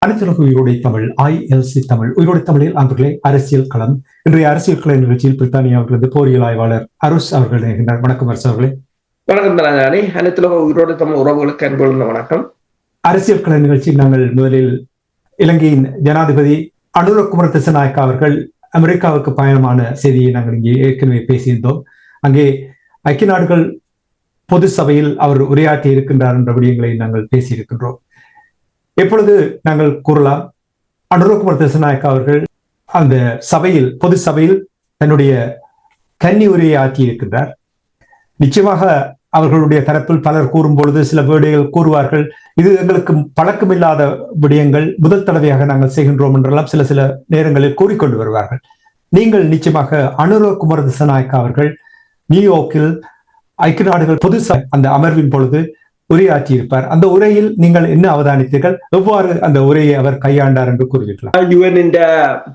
அனைத்துலக உயிரோடை தமிழ் ILC தமிழ் உயிரோடை தமிழில் அன்பர்களே அரசியல் களம். இன்றைய அரசியல் கள நிகழ்ச்சியில் பிரித்தானியா அவர்களது போரியல் ஆய்வாளர் அருஷ் அவர்கள் இணைகின்றார். வணக்கம் அருஷ் அவர்களே. வணக்கம் தனஞானி. அனைத்துலக உயிரோடை தமிழ் உறவுகளுக்கு அன்புள்ள வணக்கம். அரசியல் கள நிகழ்ச்சியில் நாங்கள் முதலில் இலங்கையின் ஜனாதிபதி அனுரகுமார திசாநாயக்கா அவர்கள் அமெரிக்காவுக்கு பயணமான செய்தியை நாங்கள் இங்கே ஏற்கனவே பேசியிருந்தோம். அங்கே ஐக்கிய நாடுகள் பொது சபையில் அவர் உரையாற்றி இருக்கின்றார் என்ற விடயங்களை நாங்கள் பேசியிருக்கின்றோம். எப்பொழுது நாங்கள் கூறலாம், அனுரகுமார திசாநாயக்கா அவர்கள் அந்த சபையில் பொது சபையில் தன்னுடைய கன்னி உரையை ஆற்றி இருக்கின்றார். நிச்சயமாக அவர்களுடைய தரப்பில் பலர் கூறும் பொழுது சில விடயங்கள் கூறுவார்கள், இது எங்களுக்கு பழக்கமில்லாத விடயங்கள், முதல் தடவையாக நாங்கள் செய்கின்றோம் என்றெல்லாம் சில நேரங்களில் கூறிக்கொண்டு வருவார்கள். நீங்கள் நிச்சயமாக அனுரகுமார திசாநாயக்கா அவர்கள் நியூயார்க்கில் ஐக்கிய நாடுகள் பொது அந்த அமர்வின் பொழுது உரையாற்றியிருப்பார். அந்த உரையில் நீங்கள் என்ன அவதானித்தீர்கள்? எவ்வாறு அந்த உரையை அவர் கையாண்டார் என்று கூறுவீர்களா? UN இந்த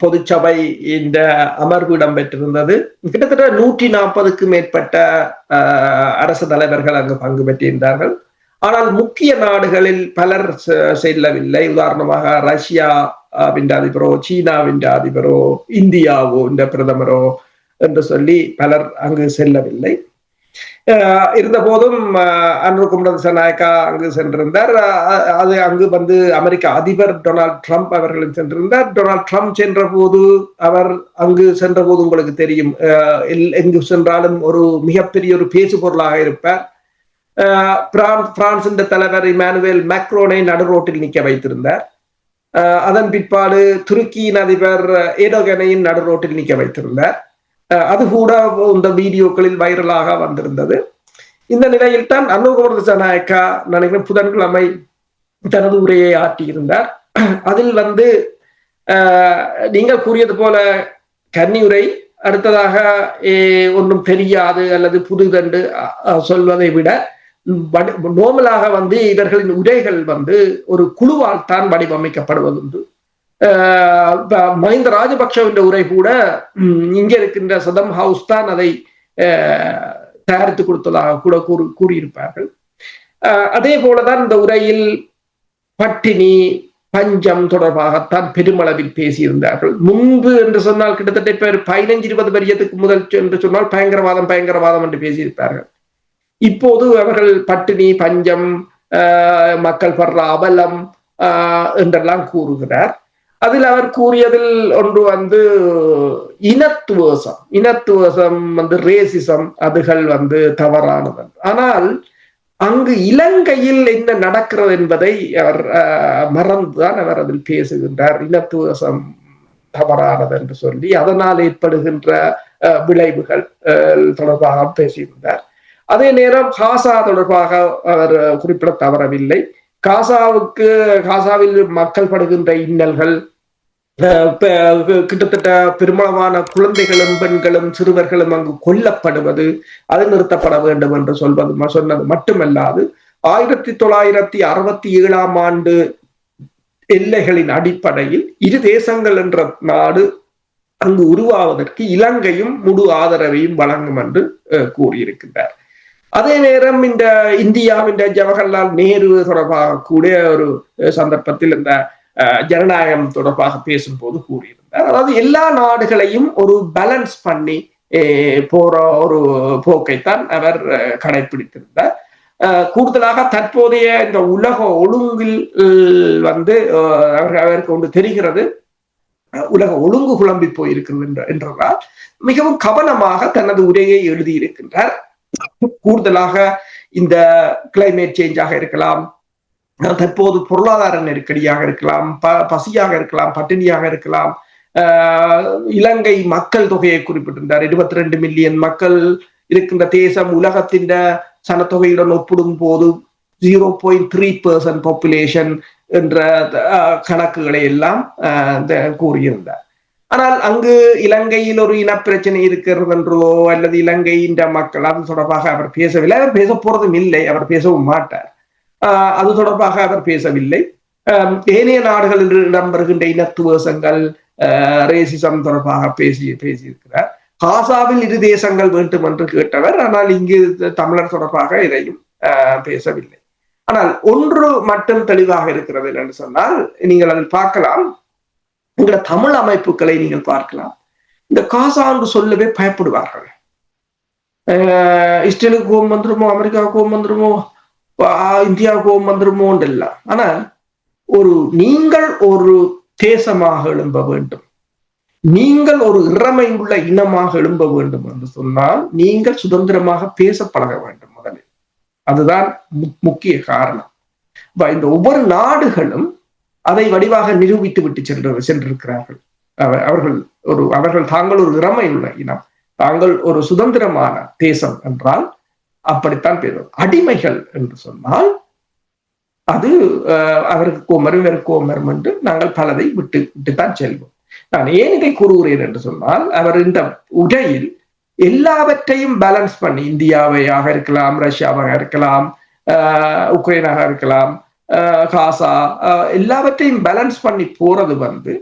பொதுச்சபை இந்த அமர்வு இடம்பெற்றிருந்தது. கிட்டத்தட்ட 140க்கு மேற்பட்ட அரசு தலைவர்கள் அங்கு பங்கு பெற்றிருந்தார்கள். ஆனால் முக்கிய நாடுகளில் பலர் செல்லவில்லை. உதாரணமாக ரஷ்யாவின் அதிபரோ, சீனாவின் அதிபரோ, இந்தியாவோ இந்த பிரதமரோ என்று சொல்லி பலர் அங்கு செல்லவில்லை. இருந்த போதும் அனுரகுமார திசாநாயக்கா அங்கு சென்றிருந்தார். அது அங்கு வந்து அமெரிக்க அதிபர் டொனால்ட் ட்ரம்ப் அவர்களும் சென்றிருந்தார். டொனால்ட் ட்ரம்ப் சென்ற போது அவர் அங்கு சென்ற போது உங்களுக்கு தெரியும், எங்கு சென்றாலும் ஒரு மிகப்பெரிய ஒரு பேசு பொருளாக இருப்பார். பிரான்சின் தலைவர் இமானுவேல் மேக்ரோனை நடுரோட்டில் நிற்க வைத்திருந்தார். அதன் பிற்பாடு துருக்கியின் அதிபர் ஏர்டோகனையும் நடுரோட்டில் நிற்க வைத்திருந்தார். அது கூட இந்த வீடியோக்களில் வைரலாக வந்திருந்தது. இந்த நிலையில் தான் அனுரகுமார திசாநாயக்கா நினைக்கிறேன் புதன்கிழமை தனது உரையை ஆற்றியிருந்தார். அதில் வந்து நீங்கள் கூறியது போல கன்னியுரை, அடுத்ததாக ஒன்றும் தெரியாது அல்லது புதுதண்டு சொல்வதை விட நோமலாக வந்து இவர்களின் உரைகள் வந்து ஒரு குழுவால் தான் வடிவமைக்கப்படுவதுண்டு. மஹிந்த ராஜபக்ஷவின் உரை கூட இங்க இருக்கின்ற சதம் ஹவுஸ் தான் அதை தயாரித்து கொடுத்ததாக கூட கூறியிருப்பார்கள். அதே போலதான் இந்த உரையில் பட்டினி பஞ்சம் தொடர்பாகத்தான் பெருமளவில் பேசியிருந்தார்கள். முன்பு என்று சொன்னால் கிட்டத்தட்ட இப்ப 15-20 வருஷத்துக்கு முதல் என்று சொன்னால் பயங்கரவாதம் என்று பேசியிருப்பார்கள். இப்போது அவர்கள் பட்டினி பஞ்சம், மக்கள் படுற அவலம் என்றெல்லாம் கூறுகிறார். அதில் அவர் கூறியதில் ஒன்று வந்து இனத்துவசம் வந்து ரேசிசம், அதுகள் வந்து தவறானது. ஆனால் அங்கு இலங்கையில் என்ன நடக்கிறது என்பதை அவர் மறந்துதான் அவர் அதில் பேசுகின்றார். இனத்துவசம் தவறானது என்று சொல்லி அதனால் ஏற்படுகின்ற விளைவுகள் தொடர்பாக பேசியிருந்தார். அதே நேரம் காசா தொடர்பாக அவர் குறிப்பிட தவறவில்லை. காசாவில் மக்கள் படுகின்ற இன்னல்கள், கிட்டத்தட்ட பெரும்பாலான குழந்தைகளும் பெண்களும் சிறுவர்களும் அங்கு கொல்லப்படுவது, அது நிறுத்தப்பட வேண்டும் என்று சொன்னது மட்டுமல்லாது 1967ஆம் ஆண்டு எல்லைகளின் அடிப்படையில் இரு தேசங்கள் என்ற நாடு அங்கு உருவாவதற்கு இலங்கையும் முழு ஆதரவையும் வழங்கும் என்று கூறியிருக்கின்றார். அதே நேரம் இந்த இந்தியாவின் ஜவஹர்லால் நேரு தொடர்பாக கூட ஒரு சந்தர்ப்பத்தில் இந்த ஜனநாயகம் தொடர்பாக பேசும்போது கூறியிருந்தார். அதாவது எல்லா நாடுகளையும் ஒரு பேலன்ஸ் பண்ணி போற ஒரு போக்கைத்தான் அவர் கடைபிடித்திருந்தார். கூடுதலாக தற்போதைய இந்த உலக ஒழுங்கில் வந்து அவருக்கு ஒன்று தெரிகிறது, உலக ஒழுங்கு குழம்பி போயிருக்கிறது என்றால் மிகவும் கவனமாக தனது உரையை எழுதியிருக்கின்றார். கூடுதலாக இந்த கிளைமேட் சேஞ்சாக இருக்கலாம், தற்போது பொருளாதார நெருக்கடியாக இருக்கலாம், பசியாக இருக்கலாம், பட்டினியாக இருக்கலாம், இலங்கை மக்கள் தொகையை குறிப்பிட்டிருந்தார். 22 மில்லியன் மக்கள் இருக்கின்ற தேசம் உலகத்தின் சனத்தொகையுடன் ஒப்பிடும் போது 0.3% பாப்புலேஷன் என்ற கணக்குகளை எல்லாம் கூறியிருந்தார். ஆனால் அங்கு இலங்கையில் ஒரு இனப்பிரச்சனை இருக்கிறது என்றோ அல்லது இலங்கையின் மக்கள் அது தொடர்பாக அவர் பேசவில்லை. அவர் பேச போறதும் இல்லை, அவர் பேசவும் மாட்டார். அது தொடர்பாக அவர் பேசவில்லை. ஏனைய நாடுகளில் இடம்பெறுகின்ற இனத்துவசங்கள், ரேசிசம் தொடர்பாக பேசியிருக்கிறார். காசாவில் இரு தேசங்கள் வேண்டும் என்று கேட்டவர், ஆனால் இங்கு தமிழர் தொடர்பாக எதையும் பேசவில்லை. ஆனால் ஒன்று மட்டும் தெளிவாக இருக்கிறது என்று சொன்னால், நீங்கள் அதில் பார்க்கலாம், எங்கள தமிழ் அமைப்புகளை நீங்கள் பார்க்கலாம், இந்த காசான்னு சொல்லவே பயப்படுவார்கள். இஸ்ரேலுக்கு கோபம் வந்துருமோ, அமெரிக்காவுக்கு கோபம் வந்துருமோ, இந்தியாவுக்கு கோபம் வந்துருமோன்னு இல்லை. ஆனால் நீங்கள் ஒரு தேசமாக எழும்ப வேண்டும், நீங்கள் ஒரு இறமை உள்ள இனமாக எழும்ப வேண்டும் என்று சொன்னால் நீங்கள் சுதந்திரமாக பேச பழக வேண்டும் முதலில். அதுதான் முக்கிய காரணம். இந்த ஒவ்வொரு நாடுகளும் அதை வடிவாக நிரூபித்து விட்டு சென்றிருக்கிறார்கள். அவர்கள் தாங்கள் ஒரு இறமை உள்ள இனம், தாங்கள் ஒரு சுதந்திரமான தேசம் என்றால் அப்படித்தான் பேரும். அடிமைகள் என்று சொன்னால் அது அவருக்கு கோமரும் இவருக்கு கோமரும் என்று நாங்கள் பலதை விட்டுத்தான் செல்வோம். நான் ஏன் இதை கூறுகிறேன் என்று சொன்னால், அவர் இந்த உரையில் எல்லாவற்றையும் பேலன்ஸ் பண்ணி, இந்தியாவையாக இருக்கலாம், ரஷ்யாவாக இருக்கலாம், உக்ரைனாக இருக்கலாம், காசா, எல்லாவற்றையும் பேலன்ஸ் பண்ணி போறது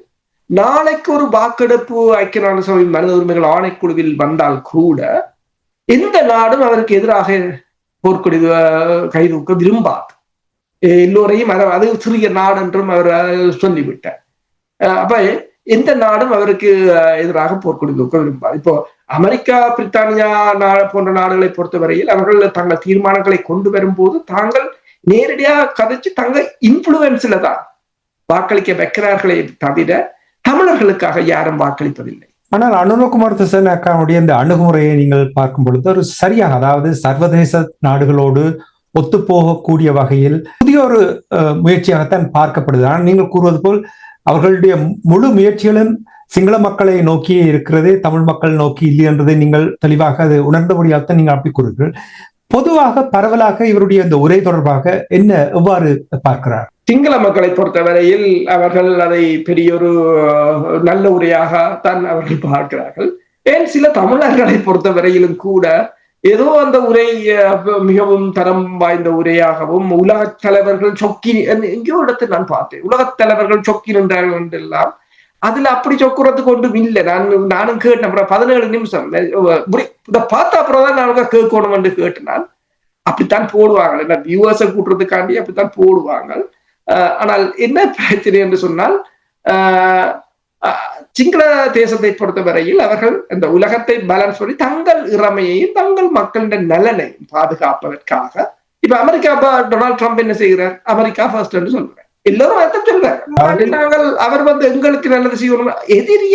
நாளைக்கு ஒரு வாக்கெடுப்பு ஐக்கிய நாடு சபை மனித உரிமைகள் ஆணைக்குழுவில் வந்தால் கூட எந்த நாடும் அவருக்கு எதிராக போர்க்கொடி கைதூக்க விரும்பாது. எல்லோரையும் அது சிறிய நாடு என்றும் அவர் சொல்லிவிட்டார். அப்ப எந்த நாடும் அவருக்கு எதிராக போர்க்கொடி தூக்க விரும்பாது. இப்போ அமெரிக்கா, பிரித்தானியா போன்ற நாடுகளை பொறுத்தவரையில் அவர்கள் தங்கள் தீர்மானங்களை கொண்டு வரும்போது தாங்கள் நேரடியாக கதைச்சு தங்கள் இன்ஃபுளுன்ஸ்ல தான் வாக்களிக்க வைக்கிறார்களே தவிர தமிழர்களுக்காக யாரும் வாக்களிப்பதில்லை. ஆனால் அனுரகுமார் திசாநாயக்காவுடைய இந்த அணுகுமுறையை நீங்கள் பார்க்கும் பொழுது ஒரு சரியாக, அதாவது சர்வதேச நாடுகளோடு ஒத்துப்போகக்கூடிய வகையில் புதிய ஒரு முயற்சியாகத்தான் பார்க்கப்படுது. ஆனால் நீங்கள் கூறுவது போல் அவர்களுடைய முழு முயற்சிகளும் சிங்கள மக்களை நோக்கியே இருக்கிறதே, தமிழ் மக்கள் நோக்கி இல்லை என்றதை நீங்கள் தெளிவாக அது உணர்ந்தபடியாகத்தான் நீங்கள் அப்படி கூறுகிறீர்கள். பொதுவாக பரவலாக இவருடைய இந்த உரை தொடர்பாக என்ன எவ்வாறு பார்க்கிறார்? சிங்கள மக்களை பொறுத்தவரையில் அவர்கள் அதை பெரிய ஒரு நல்ல உரையாக தான் அவர்கள் பார்க்கிறார்கள். ஏன் சில தமிழர்களை பொறுத்தவரையிலும் கூட ஏதோ அந்த உரை மிகவும் தரம் வாய்ந்த உரையாகவும், உலகத் தலைவர்கள் சொக்கி எங்கேயோ இடத்தில் நான் பார்த்தேன், உலகத் தலைவர்கள் சொக்கி நின்றார்கள் என்றெல்லாம். அதுல அப்படி சொக்குறதுக்கு ஒன்றும் இல்லை. நானும் கேட்டேன், 17 நிமிஷம் இதை பார்த்த அப்புறம் தான் நான் கேட்கணும் என்று கேட்டேன். அப்படித்தான் போடுவாங்க, என்ன வியூவர்ஸை கூட்டுறதுக்காண்டி அப்படித்தான் போடுவாங்க. ஆனால் என்ன பிரச்சனை என்று சொன்னால், சிங்கள தேசத்தை பொறுத்தவரையில் அவர்கள் இந்த உலகத்தை பேலன்ஸ் பண்ணி தங்கள் இறமையையும் தங்கள் மக்களின் நலனையும் பாதுகாப்பதற்காக, இப்ப அமெரிக்கா டொனால்ட் ட்ரம்ப் என்ன செய்கிறார், அமெரிக்கா ஃபர்ஸ்ட் என்று சொல்றார். எல்லாரும் அர்த்தம் சொல்றாங்க. நாங்கள் அவர் எங்களுக்கு நல்லது செய்யணும். எதிரி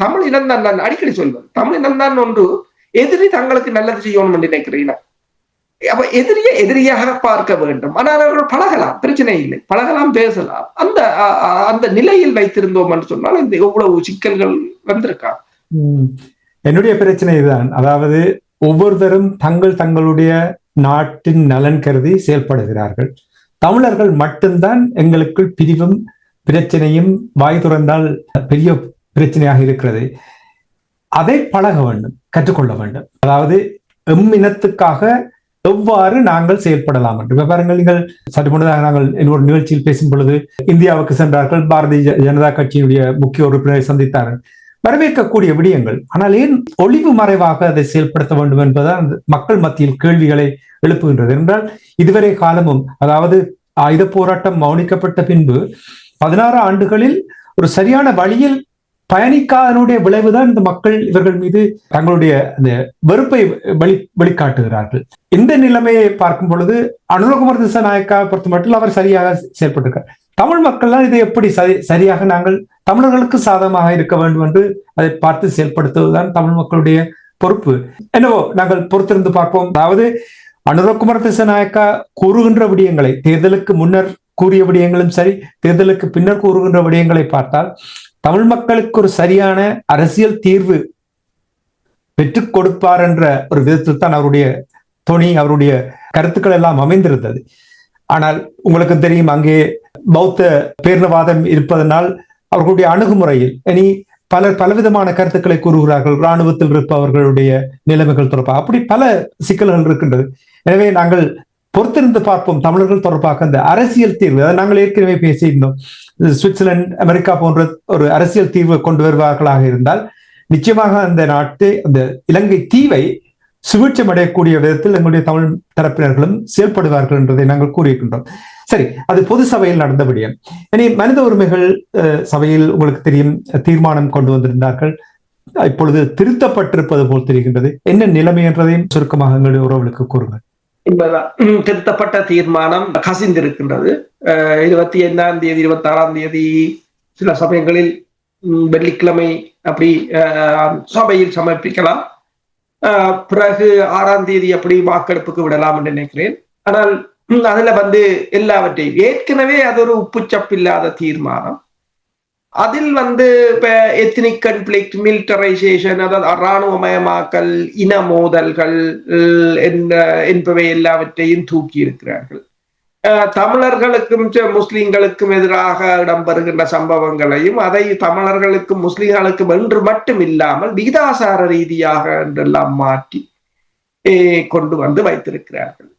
தமிழ் இனம் தான், நான் அடிக்கடி சொல்வேன், தமிழ் இனம் தான் ஒன்று எதிரி தங்களுக்கு நல்லது செய்யணும் என்று நினைக்கிறேன். அப்ப எதிரியாக பார்க்க வேண்டும். ஆனால் அவர்கள் பழகலாம், பிரச்சனை இல்லை, பழகலாம், பேசலாம். அந்த நிலையில் வைத்திருந்தோம் என்று சொன்னால் இந்த எவ்வளவு சிக்கல்கள் வந்திருக்கா. என்னுடைய பிரச்சனை இதுதான். அதாவது ஒவ்வொருத்தரும் தங்களுடைய நாட்டின் நலன் கருதி செயல்படுகிறார்கள். தமிழர்கள் மட்டும்தான் எங்களுக்குள் பிரிவும் பிரச்சனையும் வாய் துறந்தால் பெரிய பிரச்சனையாக இருக்கிறது. அதை பழக வேண்டும், கற்றுக்கொள்ள வேண்டும். அதாவது இனத்துக்காக எவ்வாறு நாங்கள் செயல்படலாம் என்று பாருங்கள். நீங்கள் சற்று முன்னதாக நாங்கள் இன்னொரு நிகழ்ச்சியில் பேசும் பொழுது இந்தியாவுக்கு சென்றார்கள், பாரதிய ஜனதா கட்சியினுடைய முக்கிய உறுப்பினரை சந்தித்தார்கள். வரவேற்கக்கூடிய விடயங்கள். ஆனால் ஏன் ஒளிவு மறைவாக அதை செயல்படுத்த வேண்டும் என்பதுதான் மக்கள் மத்தியில் கேள்விகளை எழுப்புகின்றது. என்றால் இதுவரை காலமும், அதாவது ஆயுத போராட்டம் மௌனிக்கப்பட்ட பின்பு 16 ஆண்டுகளில் ஒரு சரியான வழியில் பயணிக்காதனுடைய விளைவுதான் இந்த மக்கள் இவர்கள் மீது தங்களுடைய அந்த வெறுப்பை வெளிக்காட்டுகிறார்கள். இந்த நிலைமையை பார்க்கும் பொழுது அனுரகுமார் திசாநாயக்காவை பொறுத்த மட்டும் அவர் சரியாக செயல்பட்டிருக்கார். தமிழ் மக்கள்லாம் இதை எப்படி சரியாக நாங்கள் தமிழர்களுக்கு சாதகமாக இருக்க வேண்டும் என்று அதை பார்த்து செயல்படுத்துவதுதான் தமிழ் மக்களுடைய பொறுப்பு. என்னவோ நாங்கள் பொறுத்திருந்து பார்ப்போம். அதாவது அனுரகுமார் திசாநாயக்கா கூறுகின்ற விடயங்களை, தேர்தலுக்கு முன்னர் கூறிய விடயங்களும் சரி, தேர்தலுக்கு பின்னர் கூறுகின்ற விடயங்களை பார்த்தால் தமிழ் மக்களுக்கு ஒரு சரியான அரசியல் தீர்வு பெற்றுக் கொடுப்பார் என்ற ஒரு விதத்தில் தான் அவருடைய துணி, அவருடைய கருத்துக்கள் எல்லாம் அமைந்திருந்தது. ஆனால் உங்களுக்கு தெரியும், அங்கே பௌத்த பேரினவாதம் இருப்பதனால் அவர்களுடைய அணுகுமுறையில் இனி பலவிதமான கருத்துக்களை கூறுகிறார்கள். இராணுவத்தில் இருப்பவர்களுடைய நிலைமைகள் தொடர்பாக அப்படி பல சிக்கல்கள் இருக்கின்றது. எனவே நாங்கள் பொறுத்திருந்து பார்ப்போம் தமிழர்கள் தொடர்பாக அந்த அரசியல் தீர்வு. அதை நாங்கள் ஏற்கனவே பேசியிருந்தோம். சுவிட்சர்லாந்து, அமெரிக்கா போன்ற ஒரு அரசியல் தீர்வை கொண்டு வருவார்களாக இருந்தால் நிச்சயமாக அந்த இலங்கை தீவை சுவீட்சம் அடையக்கூடிய விதத்தில் எங்களுடைய தமிழ் தரப்பினர்களும் செயல்படுவார்கள் என்பதை நாங்கள் கூறியிருக்கின்றோம். சரி, அது பொது சபையில் நடந்தபடியும். இனி மனித உரிமைகள் சபையில் உங்களுக்கு தெரியும் தீர்மானம் கொண்டு வந்திருந்தார்கள். இப்பொழுது திருத்தப்பட்டிருப்பது போல் தெரிகின்றது. என்ன நிலைமை என்றதையும் சுருக்கமாக எங்களுடைய உறவுகளுக்கு கூறுங்கள். திருத்தப்பட்ட தீர்மானம் கசிந்திருக்கின்றது. 25ஆம் தேதி 26ஆம் தேதி சில சமயங்களில் வெள்ளிக்கிழமை அப்படி சபையில் சமர்ப்பிக்கலாம். பிறகு 6ஆம் தேதி அப்படி வாக்கெடுப்புக்கு விடலாம் என்று நினைக்கிறேன். ஆனால் அதுல எல்லாவற்றையும் ஏற்கனவே அது ஒரு உப்புச்சப்பில்லாத தீர்மானம். அதில் இப்ப எத்னிக் கன்ஃபிளிக்ட், மிலிட்டரைசேஷன், அதாவது இராணுவமயமாக்கல், இன மோதல்கள் என்பவை எல்லாவற்றையும் தூக்கி இருக்கிறார்கள். தமிழர்களுக்கும் முஸ்லிம்களுக்கும் எதிராக இடம்பெறுகின்ற சம்பவங்களையும் அதை தமிழர்களுக்கும் முஸ்லிம்களுக்கும் என்று மட்டும் இல்லாமல் விகிதாசார ரீதியாக என்றெல்லாம் மாற்றி கொண்டு வைத்திருக்கிறார்கள்.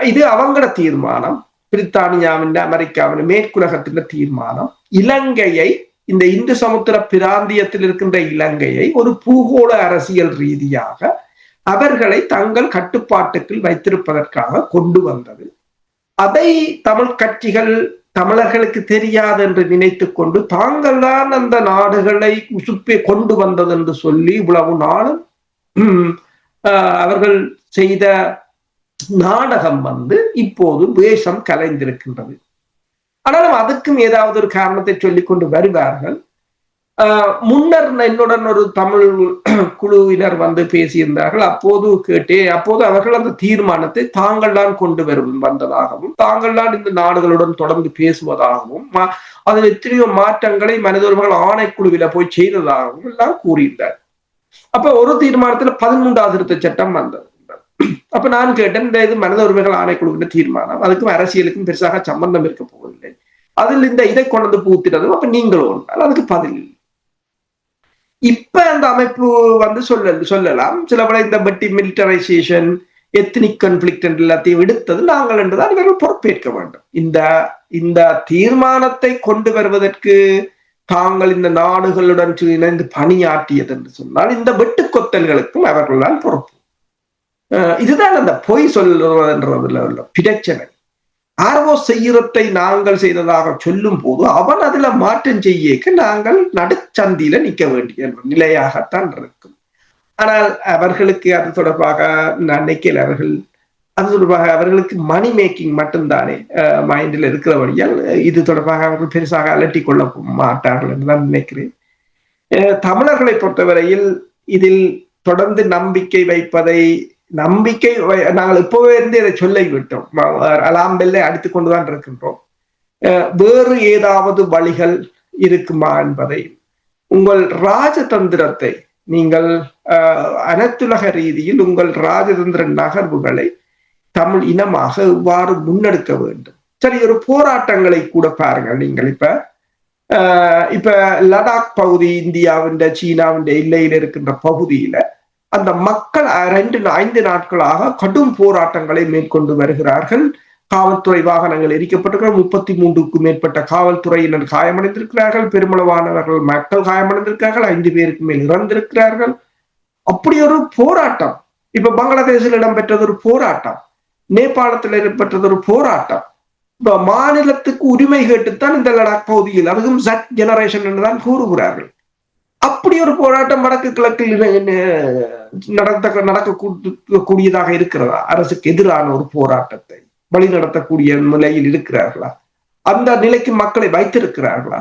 இது அவங்களோட தீர்மானம். பிரித்தானியாவின், அமெரிக்காவின், மேற்குலகத்தின் தீர்மானம். இலங்கையை, இந்த இந்து சமுத்திர பிராந்தியத்தில் இருக்கின்ற இலங்கையை ஒரு பூகோள அரசியல் ரீதியாக அவர்களை தங்கள் கட்டுப்பாட்டுக்குள் வைத்திருப்பதற்காக கொண்டு வந்தது. அதை தமிழ் கட்சிகள் தமிழர்களுக்கு தெரியாது என்று நினைத்துக் கொண்டு தாங்கள் தான் அந்த நாடுகளை உசுப்பே கொண்டு வந்தது என்று சொல்லி இவ்வளவு நாளும் அவர்கள் செய்த நாடகம் இப்போது வேஷம் கலைந்திருக்கின்றது. ஆனாலும் அதுக்கும் ஏதாவது ஒரு காரணத்தை சொல்லிக் கொண்டு வருவார்கள். முன்னர் என்னுடன் ஒரு தமிழ் குழுவினர் பேசியிருந்தார்கள். அப்போது அவர்கள் அந்த தீர்மானத்தை தாங்கள் தான் கொண்டு வந்ததாகவும் தாங்கள் தான் இந்த நாடுகளுடன் தொடர்ந்து பேசுவதாகவும் அதில் எத்தனையோ மாற்றங்களை மனித உரிமைகள் ஆணைக்குழுவில போய் செய்ததாகவும் எல்லாம் கூறியிருந்தார். அப்ப ஒரு தீர்மானத்துல 13வது திருத்த சட்டம் வந்தது. அப்ப நான் கேட்டேன், இந்த இது மனித உரிமைகள் ஆணைக்குழுவின் தீர்மானம், அதுக்கும் அரசியலுக்கும் பெருசாக சம்பந்தம் இருக்க போவதில்லை, அதில் இந்த இதை கொண்டு பூத்திட்டதும் அப்ப நீங்களும் ஒன்றால் அதுக்கு பதில் இல்லை. இப்ப அந்த அமைப்பு சொல்லலாம் சில பல இந்த மிலிட்டரைசேஷன், எத்னிக் கன்ஃபிளிக்ட் எல்லாத்தையும் எடுத்தது நாங்கள் என்றுதான் இவர்கள் பொறுப்பேற்க வேண்டும். இந்த தீர்மானத்தை கொண்டு வருவதற்கு தாங்கள் இந்த நாடுகளுடன் இணைந்து பணியாற்றியது என்று சொன்னால் இந்த வெட்டுக்கொத்தல்களுக்கும் அவர்கள் தான் பொறுப்பு. இதுதான் அந்த பொய் சொல்லுவதுன்றதுல உள்ள பிரச்சனை. ஆர்வோ செய்யறதை நாங்கள் செய்ததாக சொல்லும் போது அவன் அதுல மாற்றம் செய்ய நாங்கள் நடுச்சந்தியில நிற்க வேண்டிய நிலையாகத்தான் இருக்கும். ஆனால் அவர்களுக்கு அது தொடர்பாக நான் நினைக்கல. அது தொடர்பாக அவர்களுக்கு மணி மேக்கிங் மட்டும்தானே மைண்டில் இருக்கிறபடியால் இது தொடர்பாக அவர்கள் பெருசாக அலட்டி கொள்ள மாட்டார்கள் என்று நான் நினைக்கிறேன். தமிழர்களை பொறுத்தவரையில் இதில் தொடர்ந்து நம்பிக்கை வைப்பதை நாங்கள் இப்பவே இருந்து இதை சொல்ல விட்டோம். அலாம்பெல்லை அடித்துக் கொண்டுதான் இருக்கின்றோம். வேறு ஏதாவது வழிகள் இருக்குமா என்பதை, உங்கள் ராஜதந்திரத்தை நீங்கள் அனைத்துலக ரீதியில் உங்கள் ராஜதந்திர நகர்வுகளை தமிழ் இனமாக இவ்வாறு முன்னெடுக்க வேண்டும். சரி, ஒரு போராட்டங்களை கூட பாருங்கள். நீங்கள் இப்ப லடாக் பகுதி, இந்தியாவின் சீனாவின் எல்லையில் இருக்கின்ற பகுதியில அந்த மக்கள் 5 நாட்களாக கடும் போராட்டங்களை மேற்கொண்டு வருகிறார்கள். காவல்துறை வாகனங்கள் எரிக்கப்பட்டிருக்கிறார்கள். 33க்கும் மேற்பட்ட காவல்துறையினர் காயமடைந்திருக்கிறார்கள். பெருமளவானவர்கள் மக்கள் காயமடைந்திருக்கிறார்கள். 5 பேருக்கு மேல் இறந்திருக்கிறார்கள். அப்படி ஒரு போராட்டம். இப்ப பங்களாதேஷில் இடம்பெற்றது ஒரு போராட்டம், நேபாளத்தில் இடம்பெற்றது ஒரு போராட்டம். இப்ப மாநிலத்துக்கு உரிமை கேட்டுத்தான் இந்த லடாக் பகுதியில், அதுவும் Z ஜெனரேஷன் என்றுதான் கூறுகிறார்கள். அப்படி ஒரு போராட்டம் வடக்கு கிழக்கில் நடக்கக்கூடியதாக இருக்கிறதா? அரசுக்கு எதிரான ஒரு போராட்டத்தை வழிநடத்தக்கூடிய நிலையில் இருக்கிறார்களா? அந்த நிலைக்கு மக்களை வைத்திருக்கிறார்களா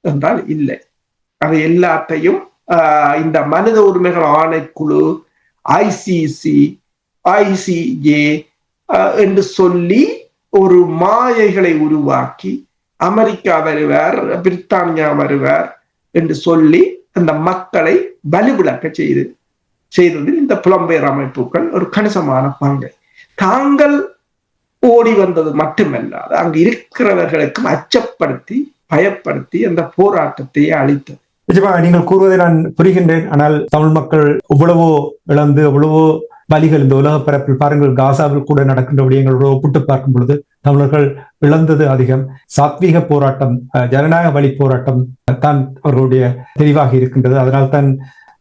என்றால் இல்லை. அது எல்லாத்தையும் இந்த மனித உரிமைகள் ஆணைக்குழு, ICC, ICJ என்று சொல்லி ஒரு மாயைகளை உருவாக்கி அமெரிக்கா வருவார், பிரித்தானியா வருவார் என்று சொல்லி அந்த மக்களை வலுவிழக்க செய்ததில் இந்த புலம்பெயர் அமைப்புகள் ஒரு கணிசமான பங்கை. தாங்கள் ஓடி வந்தது மட்டுமல்லாது அங்கு இருக்கிறவர்களுக்கும் அச்சப்படுத்தி பயப்படுத்தி அந்த போராட்டத்தை அளித்தது. நிஜமா நீங்கள் கூறுவதை நான் புரிகின்றேன். ஆனால் தமிழ் மக்கள் எவ்வளவோ இழந்து எவ்வளவோ வலிகள் இந்த உலக பரப்பில் பாருங்கள், காசாவில் கூட நடக்கின்ற விடயங்களோடு ஒப்பிட்டு பார்க்கும் பொழுது தமிழர்கள் இழந்தது அதிகம். சாத்வீக போராட்டம், ஜனநாயக வழி போராட்டம் தான் அவர்களுடைய தெளிவாக இருக்கின்றது. அதனால் தான்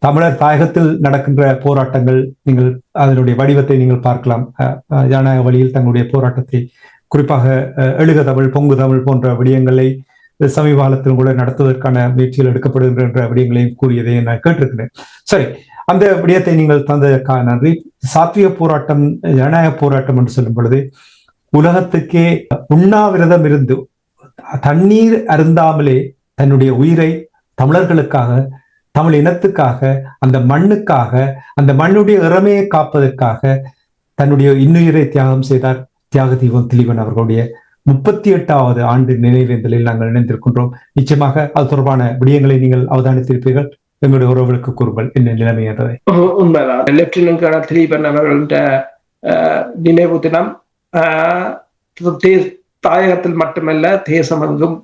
தமிழர் தாயகத்தில் நடக்கின்ற போராட்டங்கள் நீங்கள் அதனுடைய வடிவத்தை நீங்கள் பார்க்கலாம். ஜனநாயக வழியில் தங்களுடைய போராட்டத்தை குறிப்பாக எழுக தமிழ், பொங்கு தமிழ் போன்ற விடயங்களை சமீப காலத்திலும் கூட நடத்துவதற்கான முயற்சிகள் எடுக்கப்படுகின்ற விடயங்களையும் கூறியதை நான் கேட்டிருக்கிறேன். சரி, அந்த விடயத்தை நீங்கள் தந்ததற்காக நன்றி. சாத்விக போராட்டம், ஜனநாயக போராட்டம் என்று சொல்லும் பொழுது உலகத்துக்கே உண்ணாவிரதம் இருந்து தண்ணீர் அருந்தாமலே தன்னுடைய உயிரை தமிழர்களுக்காக, தமிழ் இனத்துக்காக, அந்த மண்ணுக்காக, அந்த மண்ணுடைய இறமையை காப்பதற்காக தன்னுடைய இன்னுயிரை தியாகம் செய்தார் தியாக தீபம் திலீபன் அவர்களுடைய 38வது ஆண்டு நினைவேந்தலில் நாங்கள் இணைந்திருக்கின்றோம். நிச்சயமாக அது தொடர்பான விடயங்களை நீங்கள் அவதானித்திருப்பீர்கள். எங்களுடைய உறவுகளுக்கு கூறுங்கள் என்ன நிலைமை என்றதை. உண்மைதான். லெப்டினன்ட் கர்னல் திலீபன் அவர்களுடைய நினைவு தினம் தாயகத்தில் மட்டுமல்ல தேசமெங்கும்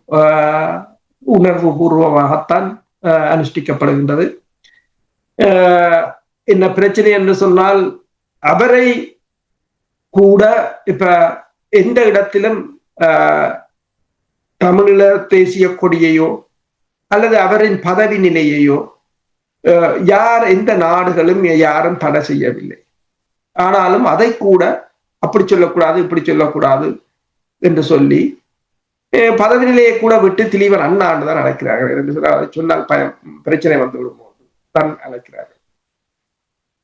உணர்வு பூர்வமாகத்தான் அனுஷ்டிக்கப்படுகின்றது. என்ன பிரச்சனை என்று சொன்னால், அவரை கூட இப்ப எந்த இடத்திலும் தமிழீழ தேசிய கொடியையோ அல்லது அவரின் பதவி நிலையையோ எந்த நாடுகளும் யாரும் தடை செய்யவில்லை. ஆனாலும் அதை கூட அப்படி சொல்லக்கூடாது, இப்படி சொல்லக்கூடாது என்று சொல்லி பதவி நிலையை கூட விட்டு திலீபன் அண்ணாண்டு தான் அழைக்கிறார்கள் என்று சொன்னால் பிரச்சனை வந்து விடும்போது தான் அழைக்கிறார்கள்.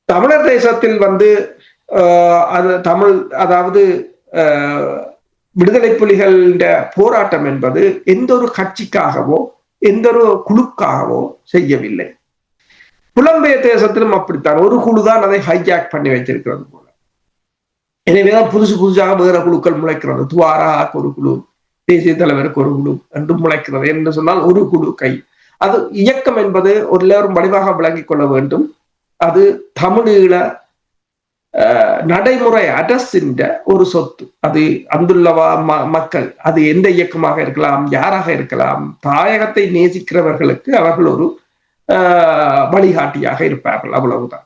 தமிழர் தேசத்தில் அது தமிழ், அதாவது விடுதலை புலிகளின் போராட்டம் என்பது எந்த ஒரு கட்சிக்காகவோ எந்த ஒரு குழுக்காகவோ செய்யவில்லை. புலம்பெயர் தேசத்திலும் அப்படித்தான் ஒரு குழு தான் அதை ஹைஜாக் பண்ணி வைத்திருக்கிறது போல. எனவேதான் புதுசாக வேற குழுக்கள் முளைக்கிறது. துவாராக்கு ஒரு குழு, தேசிய தலைவருக்கு ஒரு குழு என்று முளைக்கிறது. என்று சொன்னால் ஒரு குழு கை. அது இயக்கம் என்பது ஒரு எல்லாரும் வடிவாக விளங்கிக் கொள்ள வேண்டும். அது தமிழீழ நடைமுறை அரசின் ஒரு சொத்து. அது அந்துள்ள மக்கள், அது எந்த இயக்கமாக இருக்கலாம், யாராக இருக்கலாம், தாயகத்தை நேசிக்கிறவர்களுக்கு அவர்கள் ஒரு வழிகாட்டியாக இருப்பார்கள், அவ்வளவுதான்.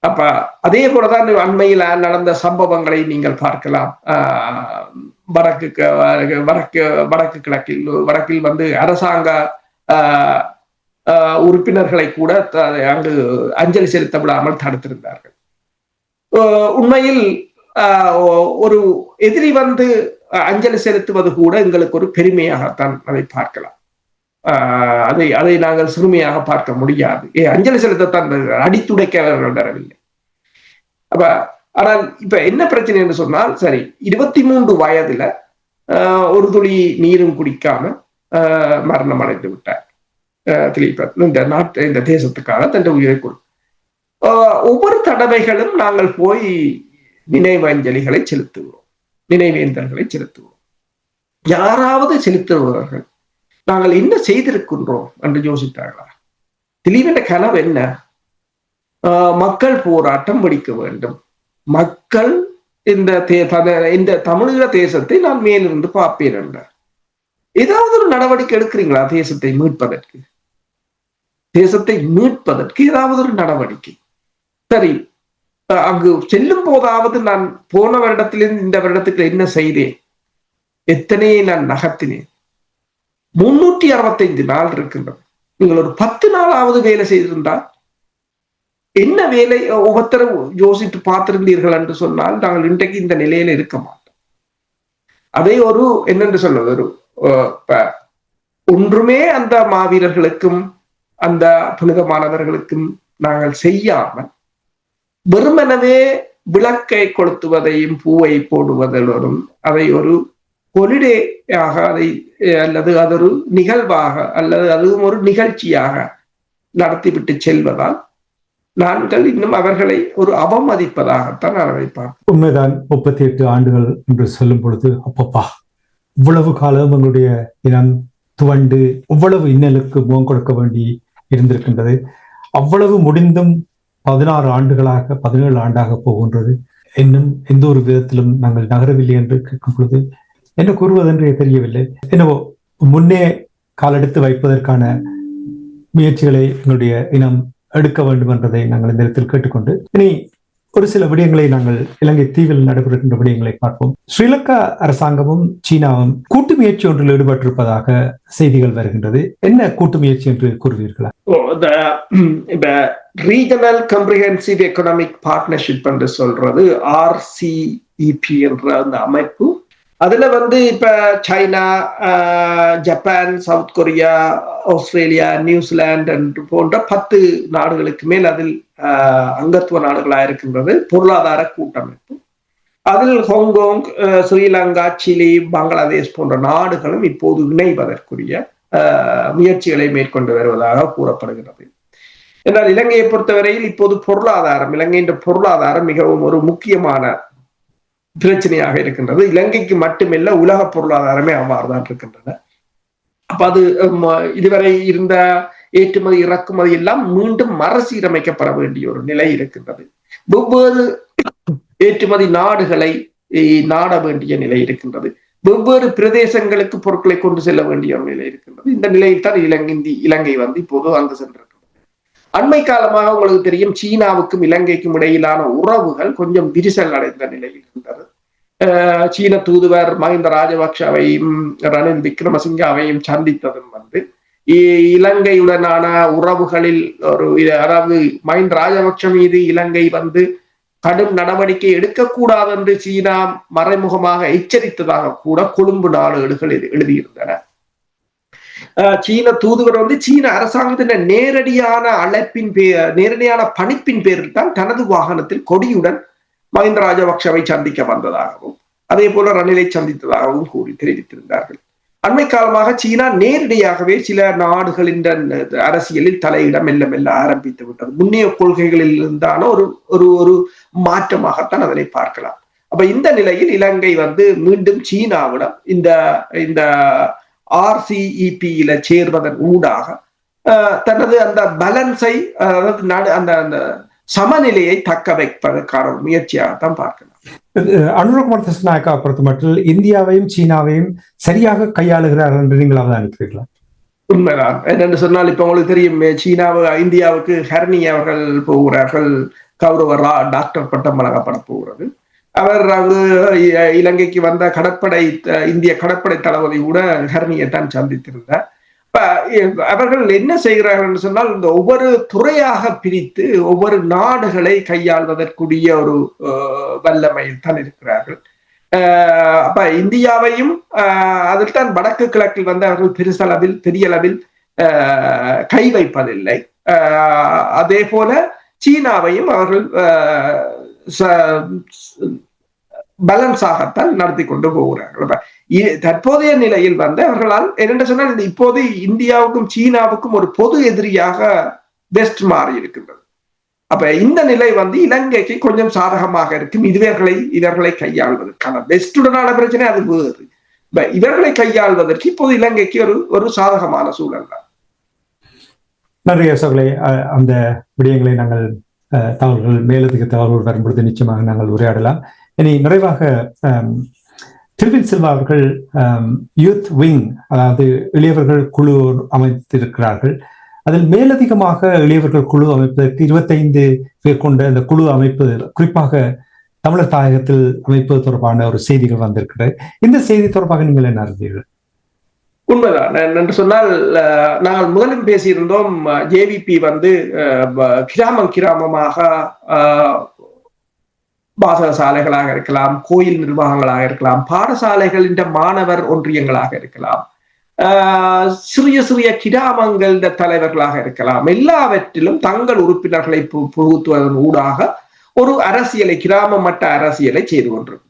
அப்ப அதே போலதான் அண்மையில் நடந்த சம்பவங்களை நீங்கள் பார்க்கலாம். வடக்கு கிழக்கில் அரசாங்க உறுப்பினர்களை கூட அங்கு அஞ்சலி செலுத்த விடாமல் தடுத்திருந்தார்கள். உண்மையில் ஒரு எதிரி அஞ்சலி செலுத்துவது கூட எங்களுக்கு ஒரு பெருமையாகத்தான் அதை பார்க்கலாம். அதை நாங்கள் சிறுமையாக பார்க்க முடியாது. அஞ்சலி செலுத்தத்தான் அடித்துடைக்க அவர்கள் வரவில்லை. அப்ப ஆனால் இப்ப என்ன பிரச்சனை என்று சொன்னால், சரி, 23 வயதுல ஒரு துளி நீரும் குடிக்காம மரணம் அடைந்து விட்டார் திலீபன். இந்த தேசத்துக்காக தன் உயிரை கொடு. ஒவ்வொரு தடவைகளும் நாங்கள் போய் நினைவேந்தல்களை செலுத்துகிறோம். யாராவது செலுத்துபவர்கள் நாங்கள் என்ன செய்திருக்கின்றோம் என்று யோசித்தார்களா? திலீபன் கனவு என்ன? மக்கள் போராட்டம் வெடிக்க வேண்டும், மக்கள் இந்த தமிழீழ தேசத்தை நான் மேலிருந்து பார்ப்பேன் என்றார். ஏதாவது ஒரு நடவடிக்கை எடுக்கிறீங்களா? தேசத்தை மீட்பதற்கு ஏதாவது ஒரு நடவடிக்கை. சரி, அங்கு செல்லும் போதாவது நான் போன வருடத்திலிருந்து இந்த வருடத்துக்கு என்ன செய்தேன், எத்தனையை நான் நகர்த்தினேன்? 365 நாள் இருக்கின்றது. நீங்கள் ஒரு 10 நாளாவது வேலை செய்திருந்தால் என்ன வேலை ஒவ்வொருத்தரும் யோசித்து பார்த்திருந்தீர்கள் என்று சொன்னால் நாங்கள் இன்றைக்கு இந்த நிலையில இருக்க மாட்டோம். அதை ஒரு என்னென்று சொல்வது, ஒன்றுமே அந்த மாவீரர்களுக்கும் அந்த புனிதமானவர்களுக்கும் நாங்கள் செய்யாமல் வெறுமெனவே விளக்கை கொளுத்துவதையும் பூவை போடுவதோடும் அதை ஒரு ஹொலிடேயாக அல்லது அது ஒரு நிகழ்வாக அல்லது அதுவும் ஒரு நிகழ்ச்சியாக நடத்திவிட்டு செல்வதால் நாங்கள் இன்னும் அவர்களை ஒரு அவமதிப்பதாகத்தான் நான் வைப்பேன். உண்மைதான். 38 ஆண்டுகள் என்று சொல்லும் பொழுது அப்பப்பா, இவ்வளவு காலம் எங்களுடைய இனம் துவண்டு இவ்வளவு இன்னலுக்கு முகம் கொடுக்க வேண்டி இருந்திருக்கின்றது. அவ்வளவு முடிந்தும் 16 ஆண்டுகளாக 17 ஆண்டாக போகின்றது. இன்னும் எந்த ஒரு விதத்திலும் நாங்கள் நகரவில்லை என்று கேட்கும் பொழுது என்ன கூறுவதென்றே தெரியவில்லை. என்னவோ முன்னே காலெடுத்து வைப்பதற்கான முயற்சிகளை எங்களுடைய இனம் எடுக்க வேண்டும் என்றதை நாங்கள் இந்த இடத்தில் கேட்டுக்கொண்டு, இனி ஒரு சில விடயங்களை நாங்கள் இலங்கை தீவில் நடைபெறுகின்ற விடயங்களை பார்ப்போம். ஸ்ரீலங்கா அரசாங்கமும் சீனாவும் கூட்டு முயற்சி ஒன்றில் ஈடுபட்டிருப்பதாக செய்திகள் வருகின்றது. என்ன கூட்டு முயற்சி என்று கூறுவீர்களா? ரீஜனல் கம்ப்ரிஹென்சிவ் எக்கனாமிக் பார்ட்னர்ஷிப் என்று சொல்றது RCEP என்ற அந்த அமைப்பு. அதுல இப்ப China, Japan, south Korea, Australia, New Zealand போன்ற 10 நாடுகளுக்கு மேல் அதில் அங்கத்துவ நாடுகளாக இருக்கின்றது பொருளாதார கூட்டமைப்பு. அதில் ஹாங்காங், ஸ்ரீலங்கா, சிலி, பங்களாதேஷ் போன்ற நாடுகளும் இப்போது இணைவதற்குரிய முயற்சிகளை மேற்கொண்டு வருவதாக கூறப்படுகிறது. என்றால் இலங்கையை பொறுத்தவரையில் இப்போது இலங்கையின் பொருளாதாரம் மிகவும் ஒரு முக்கியமான பிரச்சனையாக இருக்கின்றது. இலங்கைக்கு மட்டுமல்ல, உலக பொருளாதாரமே அவ்வாறுதான் இருக்கின்றன. அப்ப அது இதுவரை இருந்த ஏற்றுமதி இறக்குமதி எல்லாம் மீண்டும் மறுசீரமைக்கப்பட வேண்டிய ஒரு நிலை இருக்கின்றது. வெவ்வேறு ஏற்றுமதி நாடுகளை நாட வேண்டிய நிலை இருக்கின்றது. வெவ்வேறு பிரதேசங்களுக்கு பொருட்களை கொண்டு செல்ல வேண்டிய ஒரு நிலை இருக்கின்றது. இந்த நிலையில் தான் இலங்கை இப்போது அங்கு சென்றிருக்கிறது. அண்மை காலமாக உங்களுக்கு தெரியும், சீனாவுக்கும் இலங்கைக்கும் இடையிலான உறவுகள் கொஞ்சம் விரிசல் அடைந்த நிலையில் இருந்தது. சீன தூதுவர் மஹிந்த ராஜபக்ஷவையும் ரணில் விக்ரமசிங்காவையும் சந்தித்ததும் இலங்கையுடனான உறவுகளில் அதாவது மஹிந்த ராஜபக்ஷ மீது இலங்கை கடும் நடவடிக்கை எடுக்கக்கூடாது என்று சீனா மறைமுகமாக எச்சரித்ததாக கூட கொழும்பு நாளேடுகள் எழுதியிருந்தன. சீன தூதுவர் சீன அரசாங்கத்தின் நேரடியான நேரடியான பணிப்பின் பேரில் தான் தனது வாகனத்தில் கொடியுடன் மஹிந்த ராஜபக்ஷவை சந்திக்க வந்ததாகவும் அதே போல ரணிலை சந்தித்ததாகவும் கூறி தெரிவித்திருந்தார்கள். அண்மை காலமாக சீனா நேரடியாகவே சில நாடுகளின் அரசியலில் தலையிட மெல்ல மெல்ல ஆரம்பித்து விட்டது. முன்னைய கொள்கைகளில் இருந்தான ஒரு மாற்றமாகத்தான் அதனை பார்க்கலாம். அப்ப இந்த நிலையில் இலங்கை மீண்டும் சீனாவிடம் இந்த RCEP-யில சேர்வதன் ஊடாக தனது அந்த பேலன்ஸை, அதாவது அந்த சமநிலையை தக்க வைப்பதற்கான ஒரு முயற்சியாகத்தான் பார்க்கலாம். அனுரகுமார் திசாநாயக்கா பொறுத்த மட்டும் இந்தியாவையும் சீனாவையும் சரியாக கையாளுகிறார் என்று நீங்கள் அவதானிக்கிறீர்களா? உண்மைதான். என்னென்று சொன்னால், இப்ப உங்களுக்கு தெரியும், இந்தியாவுக்கு ஹர்னி அவர்கள் போகிறார்கள். கௌரவ டாக்டர் பட்டம் வழங்கப்பட போகிறது. அவர் இலங்கைக்கு வந்த இந்திய கடற்படை தளபதி கூட ஹர்னியை தான் சந்தித்திருந்தார். அவர்கள் என்ன செய்கிறார்கள் என்று சொன்னால், இந்த ஒவ்வொரு துறையாக பிரித்து ஒவ்வொரு நாடுகளை கையாள்வதற்குரிய ஒரு வல்லமையில் தான் இருக்கிறார்கள். அப்ப இந்தியாவையும் அதில் தான் வடக்கு கிழக்கில் அவர்கள் பெரிய அளவில் கை வைப்பதில்லை. அதே போல சீனாவையும் அவர்கள் பேலன்ஸாகத்தான் நடத்தி கொண்டு போகிறார்கள். தற்போதைய நிலையில் அவர்களால் என்னென்று சொன்னால், இப்போது இந்தியாவுக்கும் சீனாவுக்கும் ஒரு பொது எதிரியாக வெஸ்ட் மாறி இருக்கின்றது. அப்ப இந்த நிலை இலங்கைக்கு கொஞ்சம் சாதகமாக இருக்கும். இவர்களை கையாள்வதற்கான வெஸ்டுடனான பிரச்சனை அது வேறு. இவர்களை கையாள்வதற்கு இப்போது இலங்கைக்கு ஒரு சாதகமான சூழல் தான். நன்றி அசோகலை. அந்த விடயங்களை நாங்கள் மேலதிக தகவல்கள் வரும்பொழுது நிச்சயமாக நாங்கள் உரையாடலாம். இனி நிறைவாக திருவில் செல்வா அவர்கள் யூத் விங், அதாவது இளையவர்கள் குழு அமைத்திருக்கிறார்கள். அதில் மேலதிகமாக இளையவர்கள் குழு அமைப்பதற்கு 25 பேர் கொண்ட இந்த குழு அமைப்பு குறிப்பாக தமிழர் தாயகத்தில் அமைப்பது தொடர்பான ஒரு செய்திகள் வந்திருக்கிறது. இந்த செய்தி தொடர்பாக நீங்கள் என்ன அறிந்தீர்கள்? உண்மைதான். என்று சொன்னால், நாங்கள் முதலில் பேசியிருந்தோம், JVP கிராமமாக வாசகசாலைகளாக இருக்கலாம், கோயில் நிர்வாகங்களாக இருக்கலாம், பாடசாலைகளின் மாணவர் ஒன்றியங்களாக இருக்கலாம், சிறிய சிறிய கிராமங்கள் தலைவர்களாக இருக்கலாம். எல்லாவற்றிலும் தங்கள் உறுப்பினர்களை புகுத்துவதன் ஊடாக ஒரு அரசியலை, கிராம மட்ட அரசியலை செய்து கொண்டிருக்கும்.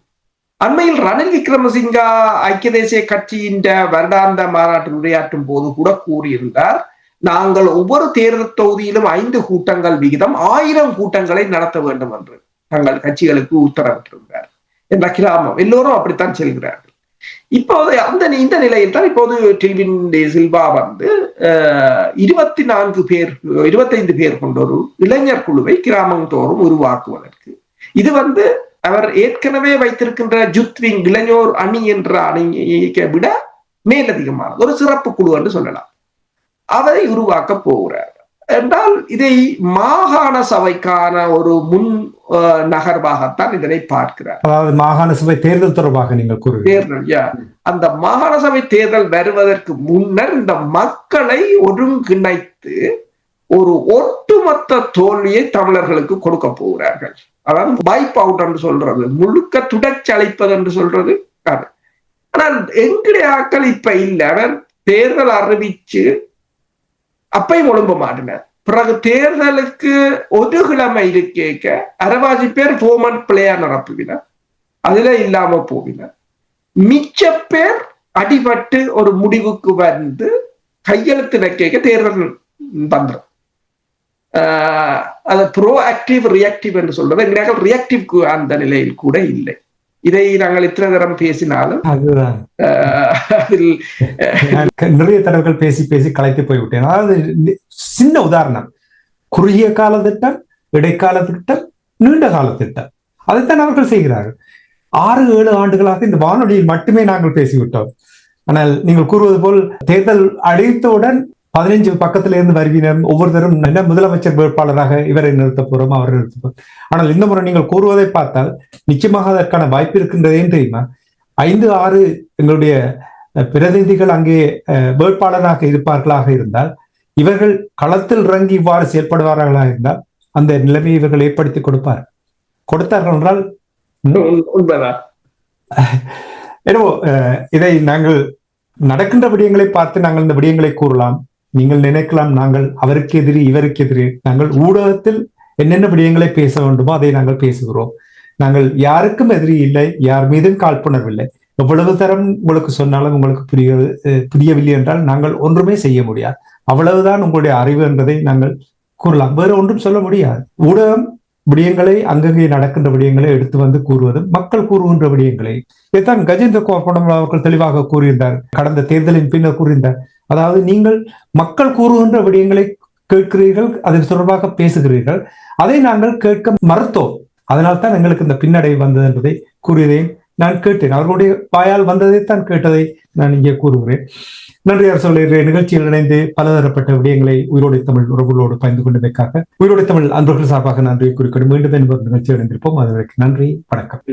அண்மையில் ரணில் விக்ரமசிங்கா ஐக்கிய தேசிய கட்சியின் வருடாந்த மாநாட்டில் உரையாற்றும் போது கூட கூறியிருந்தார், நாங்கள் ஒவ்வொரு தேர்தல் தொகுதியிலும் 5 கூட்டங்கள் விகிதம் 1000 கூட்டங்களை நடத்த வேண்டும் என்று தங்கள் கட்சிகளுக்கு உத்தரவிட்டிருந்தார். என்ற கிராமம் எல்லோரும் அப்படித்தான் செல்கிறார்கள். இப்போது இந்த நிலையில் தான் இப்போது டில்வின் சில்வா 25 பேர் கொண்ட ஒரு இளைஞர் குழுவை கிராமத்தோறும் உருவாக்குவதற்கு, இது அவர் ஏற்கனவே வைத்திருக்கின்ற ஜுத்விங் இளைஞர் அணி என்ற அணியை விட மேலதிகமானது ஒரு சிறப்பு குழு என்று சொல்லலாம். அதை உருவாக்க போகிறார். என்றால் இதை மாகாண சபைக்கான ஒரு முன் நகர்வாகத்தான் இதனை பார்க்கிறார். அதாவது மாகாண சபை தேர்தல் தொடர்பாக நீங்கள் தேர்தல், அந்த மாகாண சபை தேர்தல் வருவதற்கு முன்னர் இந்த மக்களை ஒருங்கிணைத்து ஒரு ஒட்டுமொத்த தோல்வியை தமிழர்களுக்கு கொடுக்க போகிறார்கள். அதாவது வைப் அவுட் என்று சொல்றது, முழுக்க துடைச்சி அளிப்பது என்று சொல்றது. ஆனால் எங்களுடைய ஆக்கள் இப்ப இல்ல. அவர் தேர்தல் அறிவிச்சு அப்பையும் ஒழும்ப மாட்டினார். பிறகு தேர்தலுக்கு ஒரு கிழமை இருக்க அரவாசி பேர் ஃபோர்மன் பிளேயர் நிரப்புவினார், அதுல இல்லாம போவினார். மிச்ச பேர் அடிபட்டு ஒரு முடிவுக்கு வந்து கையெழுத்து வைக்க தேர்தல் பண்றோம். அது ப்ரோ ஆக்டிவ் ரியாக்டிவ் என்று சொல்றது. எங்கள் ரியாக்டிவ் அந்த நிலையில் கூட இல்லை. இதை நாங்கள் இத்தனை தரம் பேசினாலும் அதுதான் நிறைய தடவைகள் பேசி பேசி கலைத்து போய்விட்டேன். அதாவது சின்ன உதாரணம், குறுகிய கால திட்டம், இடைக்கால திட்டம், நீண்ட கால திட்டம், அதைத்தான் அவர்கள் செய்கிறார்கள். 6-7 ஆண்டுகளாக இந்த வானொலியில் மட்டுமே நாங்கள் பேசிவிட்டோம். ஆனால் நீங்கள் கூறுவது போல் தேர்தல் அடைத்தவுடன் 15 பக்கத்துல இருந்து வருவினர் ஒவ்வொருத்தரும் முதலமைச்சர் வேட்பாளராக இவரை நிறுத்த போறோம், அவரை நிறுத்த போறோம். ஆனால் இந்த முறை நீங்கள் கூறுவதை பார்த்தால் நிச்சயமாக அதற்கான வாய்ப்பு இருக்கின்றதேன்னு தெரியுமா? 5-6 எங்களுடைய பிரதிநிதிகள் அங்கே வேட்பாளராக இருப்பார்களாக இருந்தால், இவர்கள் களத்தில் இறங்கி இவ்வாறு செயல்படுவார்களாக இருந்தால் அந்த நிலைமையை இவர்கள் ஏற்படுத்தி கொடுத்தார்கள் என்றால் என்னவோ இதை நாங்கள் நடக்கின்ற விடயங்களை பார்த்து நாங்கள் இந்த விடயங்களை கூறலாம். நீங்கள் நினைக்கலாம் நாங்கள் அவருக்கு எதிரி இவருக்கு எதிரி. நாங்கள் ஊடகத்தில் என்னென்ன விடயங்களை பேச வேண்டுமோ அதை நாங்கள் பேசுகிறோம். நாங்கள் யாருக்கும் எதிரி இல்லை, யார் மீதும் காழ்ப்புணர்வில்லை. எவ்வளவு தரம் உங்களுக்கு சொன்னாலும் உங்களுக்கு புரியவில்லை என்றால் நாங்கள் ஒன்றுமே செய்ய முடியாது. அவ்வளவுதான் உங்களுடைய அறிவு என்பதை நாங்கள் கூறலாம், வேறு ஒன்றும் சொல்ல முடியாது. ஊடகம் விடயங்களை அங்கங்கே நடக்கின்ற விடயங்களை எடுத்து வந்து கூறுவதும் மக்கள் கூறுகின்ற விடயங்களை இதைத்தான் கஜேந்திர குமார் பொன்னமலா அவர்கள் தெளிவாக கூறியிருந்தார். கடந்த தேர்தலின் பின்னர் கூறியிருந்தார். அதாவது நீங்கள் மக்கள் கூறுகின்ற விடயங்களை கேட்கிறீர்கள், அதன் தொடர்பாக பேசுகிறீர்கள், அதை நாங்கள் கேட்க மறுத்தோம். அதனால்தான் எங்களுக்கு இந்த பின்னடைவு வந்தது என்பதை கூறியதையும் நான் கேட்டேன். அவர்களுடைய வாயால் வந்ததைத்தான் கேட்டதை நான் இங்கே கூறுகிறேன். நன்றி அரசு. நிகழ்ச்சியில் இணைந்து பலதரப்பட்ட விடயங்களை உயிரோடு தமிழ் உறவுகளோடு பகிர்ந்து கொண்டதற்காக உயிரோடு தமிழ் அன்பர்கள் சார்பாக நன்றி குறிக்கொண்டு மீண்டும் என்பது நிகழ்ச்சியில் இணைந்திருப்போம். அதுவரைக்கும் நன்றி, வணக்கம்.